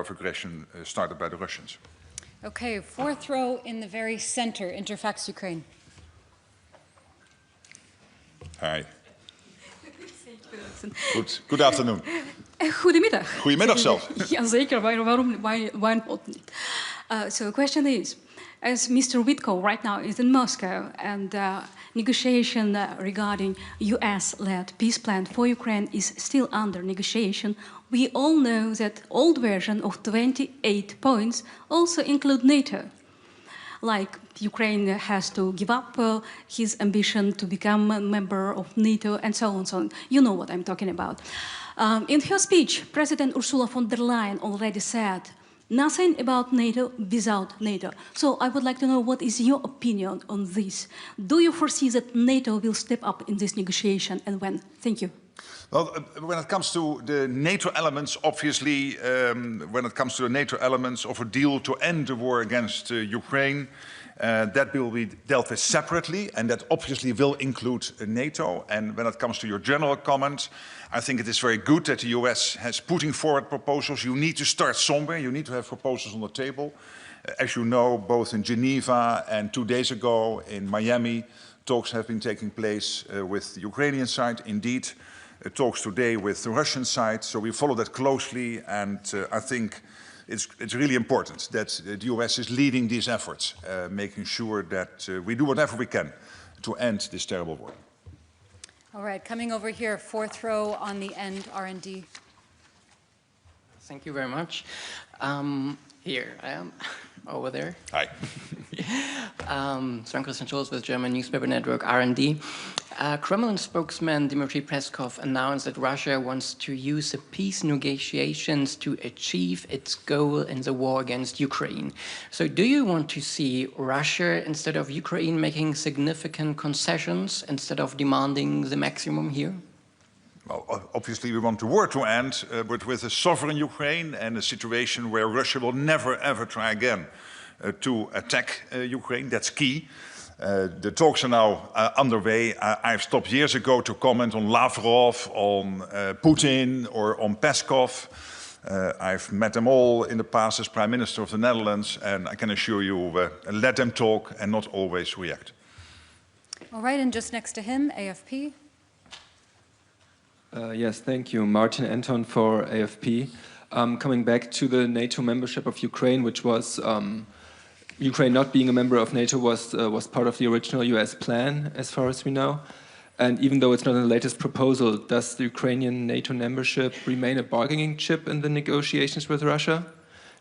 of aggression started by the Russians. Okay, fourth row in the very center, Interfax Ukraine. Hi. Good afternoon. Goedemiddag. Goedemiddag zelf. Jazeker, why not? So the question is, as Mr. Witko right now is in Moscow and negotiation regarding US-led peace plan for Ukraine is still under negotiation, we all know that old version of 28 points also include NATO. Like Ukraine has to give up his ambition to become a member of NATO and so on, so on. You know what I'm talking about. In her speech, President Ursula von der Leyen already said nothing about NATO without NATO. So I would like to know what is your opinion on this. Do you foresee that NATO will step up in this negotiation and when? Thank you. Well, when it comes to the NATO elements, obviously, when it comes to the NATO elements of a deal to end the war against Ukraine, that will be dealt with separately, and that obviously will include NATO. And when it comes to your general comment, I think it is very good that the US has putting forward proposals. You need to start somewhere. You need to have proposals on the table. As you know, both in Geneva and 2 days ago in Miami, talks have been taking place with the Ukrainian side. Indeed, talks today with the Russian side. So we follow that closely, and I think it's really important that the US is leading these efforts, making sure that we do whatever we can to end this terrible war. All right, coming over here, fourth row on the end, R&D. Thank you very much. Here I am, over there. Hi. Sven Christian Schulz with German newspaper network R&D. Kremlin spokesman Dmitry Peskov announced that Russia wants to use the peace negotiations to achieve its goal in the war against Ukraine. So do you want to see Russia, instead of Ukraine, making significant concessions instead of demanding the maximum here? Well, obviously we want the war to end, but with a sovereign Ukraine and a situation where Russia will never ever try again to attack Ukraine. That's key. The talks are now underway. I've stopped years ago to comment on Lavrov, on Putin, or on Peskov. I've met them all in the past as Prime Minister of the Netherlands, and I can assure you, let them talk and not always react. All right, and just next to him, AFP. Yes, thank you. Martin Anton for AFP. Coming back to the NATO membership of Ukraine, which was Ukraine not being a member of NATO was part of the original US plan, as far as we know. And even though it's not in the latest proposal, does the Ukrainian NATO membership remain a bargaining chip in the negotiations with Russia?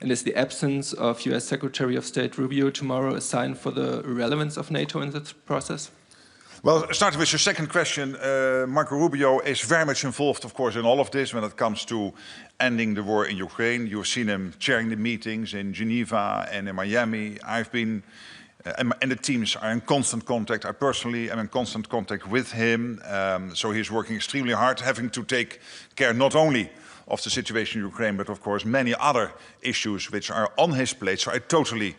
And is the absence of US Secretary of State Rubio tomorrow a sign for the relevance of NATO in this process? Well, starting with your second question, Marco Rubio is very much involved, of course, in all of this when it comes to ending the war in Ukraine. You've seen him chairing the meetings in Geneva and in Miami. I've been, and the teams are in constant contact. I personally am in constant contact with him. So he's working extremely hard, having to take care not only of the situation in Ukraine, but of course many other issues which are on his plate. So I totally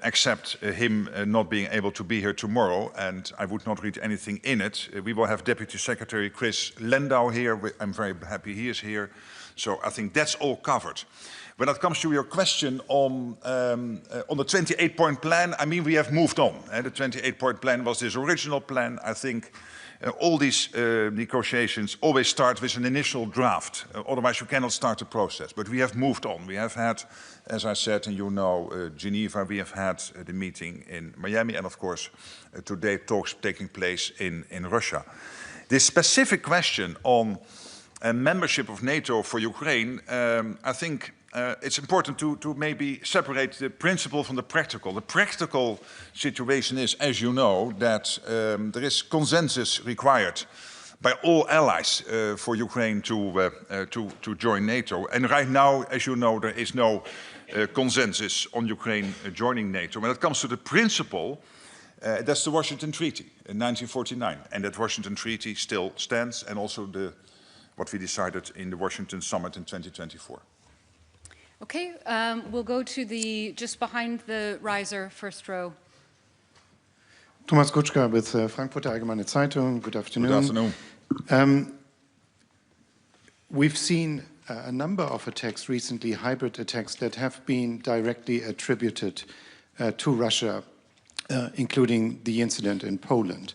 accept him not being able to be here tomorrow, and I would not read anything in it. We will have Deputy Secretary Chris Lendau here. I'm very happy he is here. So I think that's all covered. When it comes to your question on the 28-point plan, I mean, we have moved on. The 28-point plan was this original plan. I think all these negotiations always start with an initial draft. Otherwise, you cannot start the process. But we have moved on. We have had, as I said, and you know, Geneva. We have had the meeting in Miami. And of course, today talks taking place in Russia. This specific question on membership of NATO for Ukraine, I think it's important to maybe separate the principle from the practical. The practical situation is, as you know, that there is consensus required by all allies for Ukraine to join NATO. And right now, as you know, there is no consensus on Ukraine joining NATO. When it comes to the principle, that's the Washington Treaty in 1949. And that Washington Treaty still stands, and also what we decided in the Washington Summit in 2024. Okay, we'll go to just behind the riser, first row. Thomas Kutschka with Frankfurter Allgemeine Zeitung. Good afternoon. Good afternoon. We've seen a number of attacks recently, hybrid attacks, that have been directly attributed to Russia, including the incident in Poland.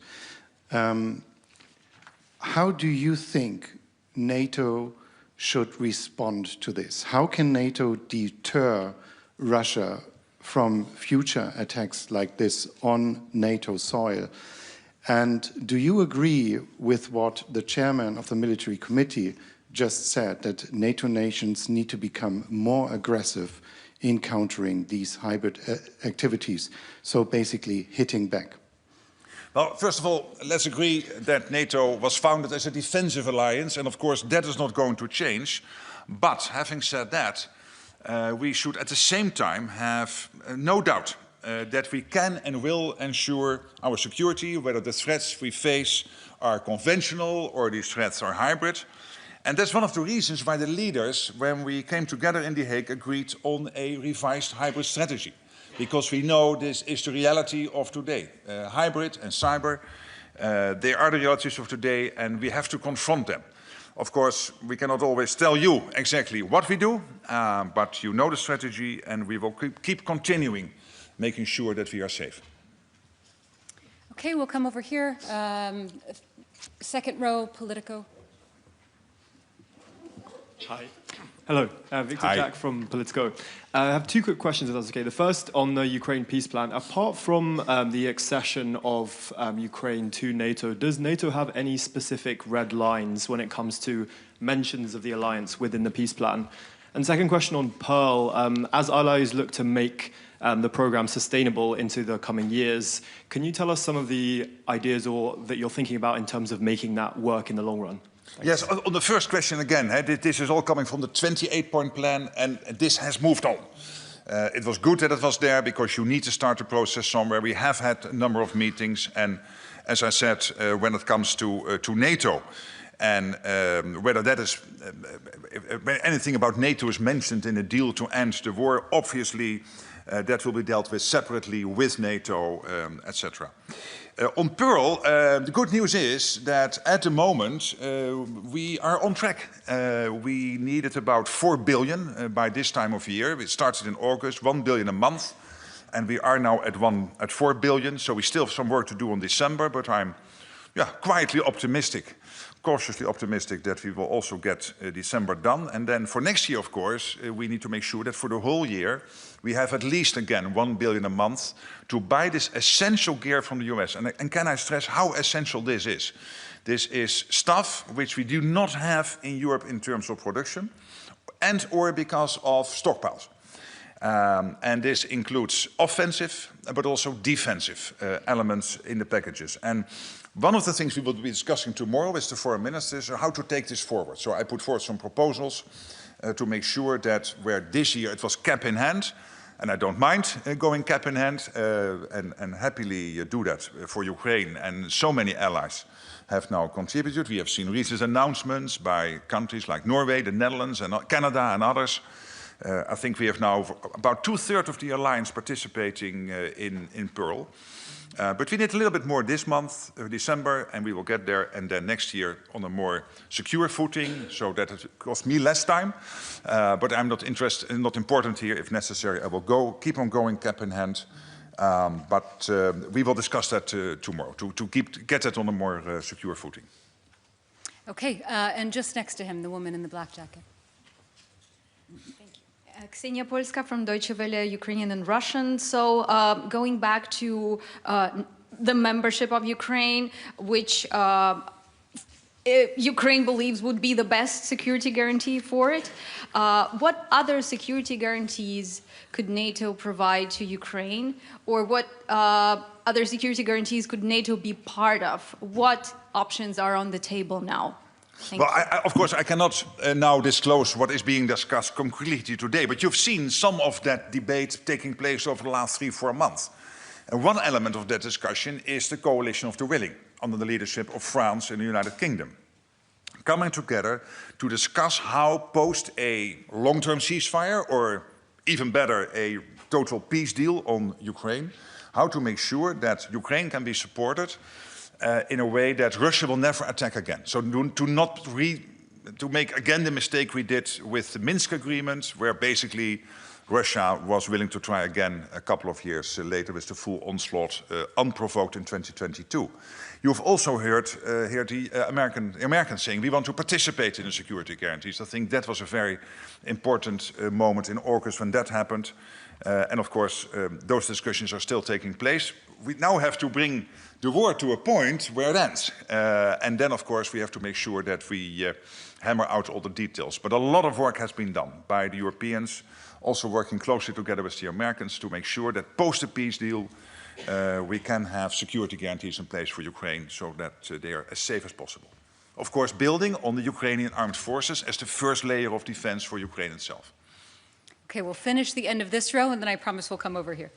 How do you think NATO should respond to this? How can NATO deter Russia from future attacks like this on NATO soil? And do you agree with what the chairman of the military committee just said, that NATO nations need to become more aggressive in countering these hybrid activities, so basically hitting back? Well, first of all, let's agree that NATO was founded as a defensive alliance, and of course that is not going to change. But having said that, we should at the same time have no doubt that we can and will ensure our security, whether the threats we face are conventional or these threats are hybrid. And that's one of the reasons why the leaders, when we came together in The Hague, agreed on a revised hybrid strategy. Because we know this is the reality of today. Hybrid and cyber, they are the realities of today, and we have to confront them. Of course, we cannot always tell you exactly what we do, but you know the strategy, and we will keep continuing, making sure that we are safe. Okay, we'll come over here. Second row, Politico. Hi. Hello, Victor Hi. Jack from Politico. I have two quick questions, if that's okay. The first on the Ukraine peace plan. Apart from the accession of Ukraine to NATO, does NATO have any specific red lines when it comes to mentions of the alliance within the peace plan? And second question on Pearl. As allies look to make the program sustainable into the coming years, can you tell us some of the ideas that you're thinking about in terms of making that work in the long run? Thanks. Yes, on the first question again, this is all coming from the 28-point plan, and this has moved on. It was good that it was there, because you need to start the process somewhere. We have had a number of meetings, and as I said, when it comes to NATO, and whether that is, anything about NATO is mentioned in a deal to end the war, obviously that will be dealt with separately with NATO, etc. On Pearl, the good news is that at the moment we are on track. We needed about 4 billion by this time of year. It started in August, 1 billion a month, and we are now at 4 billion. So we still have some work to do on December, but I'm quietly optimistic, cautiously optimistic that we will also get December done. And then for next year, of course, we need to make sure that for the whole year we have at least, again, 1 billion a month to buy this essential gear from the US. And can I stress how essential this is? This is stuff which we do not have in Europe in terms of production, and or because of stockpiles. And this includes offensive, but also defensive elements in the packages. And one of the things we will be discussing tomorrow with the foreign ministers are how to take this forward. So I put forward some proposals to make sure that where this year it was cap in hand, and I don't mind going cap in hand, and happily do that for Ukraine. And so many allies have now contributed. We have seen recent announcements by countries like Norway, the Netherlands, and Canada, and others. I think we have now about 2/3 of the alliance participating in Pearl. But we need a little bit more this month, December, and we will get there, and then next year on a more secure footing, so that it costs me less time. But I'm not interested, not important here. If necessary, I will keep on going cap in hand. But we will discuss that tomorrow to get it on a more secure footing. Okay, and just next to him, the woman in the black jacket. Ksenia Polska from Deutsche Welle, Ukrainian and Russian. So going back to the membership of Ukraine, which Ukraine believes would be the best security guarantee for it. What other security guarantees could NATO provide to Ukraine? Or what other security guarantees could NATO be part of? What options are on the table now? Of course, I cannot now disclose what is being discussed concretely today, but you've seen some of that debate taking place over the last 3-4 months. And one element of that discussion is the coalition of the willing, under the leadership of France and the United Kingdom, coming together to discuss how, post a long-term ceasefire, or even better, a total peace deal on Ukraine, how to make sure that Ukraine can be supported in a way that Russia will never attack again. So to not make again the mistake we did with the Minsk agreement, where basically Russia was willing to try again a couple of years later with the full onslaught unprovoked in 2022. You've also heard the Americans saying we want to participate in the security guarantees. I think that was a very important moment in August when that happened. And of course, those discussions are still taking place. We now have to bring the war to a point where it ends. And then, of course, we have to make sure that we hammer out all the details. But a lot of work has been done by the Europeans, also working closely together with the Americans to make sure that post the peace deal, we can have security guarantees in place for Ukraine so that they are as safe as possible. Of course, building on the Ukrainian armed forces as the first layer of defense for Ukraine itself. Okay, we'll finish the end of this row, and then I promise we'll come over here.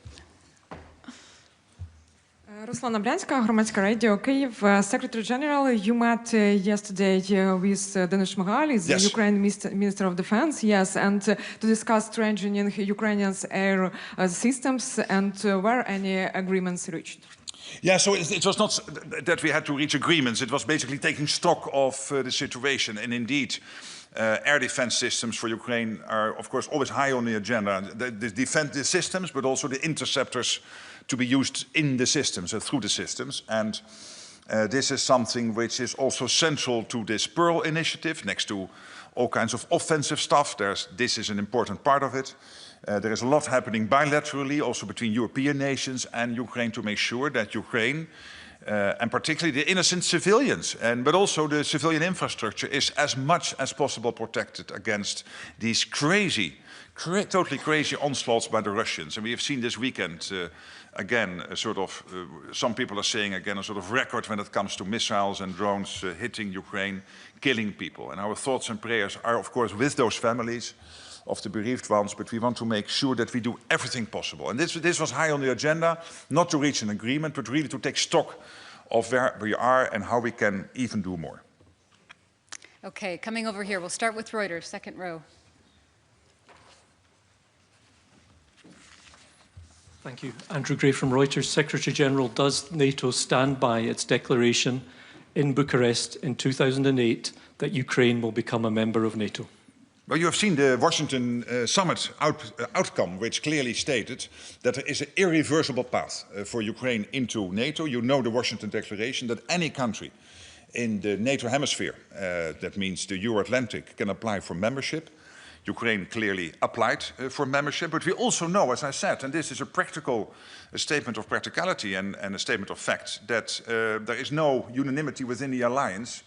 Руслана Брянська, Громадське радіо Київ. Secretary General, you met yesterday with Denis Shmyhal, the Yes. Ukraine Minister of Defense, yes, and to discuss strengthening Ukrainians' air systems, and were any agreements reached? Yeah, so it was not that we had to reach agreements. It was basically taking stock of the situation. And indeed, air defense systems for Ukraine are, of course, always high on the agenda. The defense systems, but also the interceptors to be used in the systems, through the systems. And this is something which is also central to this Pearl initiative, next to all kinds of offensive stuff. This is an important part of it. There is a lot happening bilaterally, also between European nations and Ukraine, to make sure that Ukraine, and particularly the innocent civilians, but also the civilian infrastructure, is as much as possible protected against these totally crazy onslaughts by the Russians. And we have seen this weekend, again, a sort of, some people are saying again, a sort of record when it comes to missiles and drones hitting Ukraine, killing people. And our thoughts and prayers are, of course, with those families of the bereaved ones, but we want to make sure that we do everything possible. And this was high on the agenda, not to reach an agreement, but really to take stock of where we are and how we can even do more. Okay, coming over here, we'll start with Reuters, second row. Thank you. Andrew Gray from Reuters. Secretary General, does NATO stand by its declaration in Bucharest in 2008 that Ukraine will become a member of NATO? Well, you have seen the Washington summit outcome, which clearly stated that there is an irreversible path for Ukraine into NATO. You know the Washington Declaration that any country in the NATO hemisphere, that means the Euro-Atlantic, can apply for membership. Ukraine clearly applied for membership, but we also know, as I said, and this is a statement of practicality and a statement of fact, that there is no unanimity within the alliance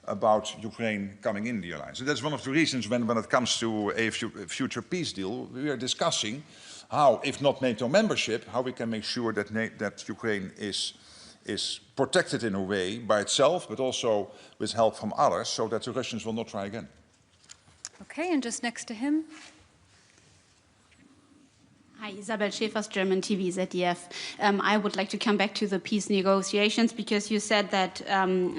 about Ukraine coming in the alliance. And that's one of the reasons when it comes to a future peace deal, we are discussing how, if not NATO membership, how we can make sure that Ukraine is protected in a way by itself, but also with help from others, so that the Russians will not try again. Okay, and just next to him. Hi, Isabel Schäfers, German TV, ZDF. I would like to come back to the peace negotiations because you said that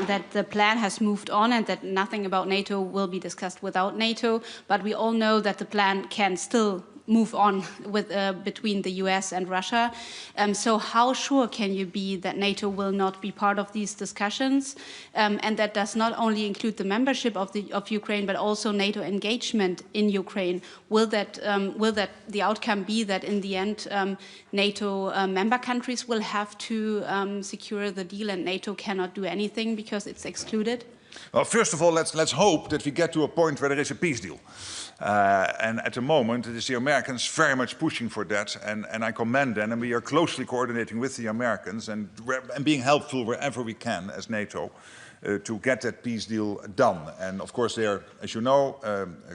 that the plan has moved on and that nothing about NATO will be discussed without NATO. But we all know that the plan can still move on with between the US and Russia. So how sure can you be that NATO will not be part of these discussions? And that does not only include the membership of Ukraine, but also NATO engagement in Ukraine. Will that the outcome be that in the end NATO member countries will have to secure the deal and NATO cannot do anything because it's excluded? Well, first of all, let's hope that we get to a point where there is a peace deal. And at the moment, it is the Americans very much pushing for that, and I commend them, and we are closely coordinating with the Americans and being helpful wherever we can as NATO to get that peace deal done. And of course, they are, as you know,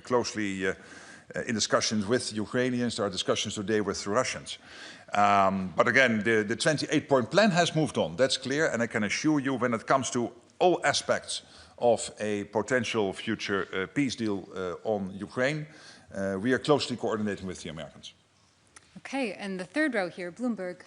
closely in discussions with the Ukrainians. There are discussions today with the Russians. But again, the 28-point plan has moved on, that's clear, and I can assure you when it comes to all aspects of a potential future peace deal on Ukraine, we are closely coordinating with the Americans. Okay, and the third row here, Bloomberg.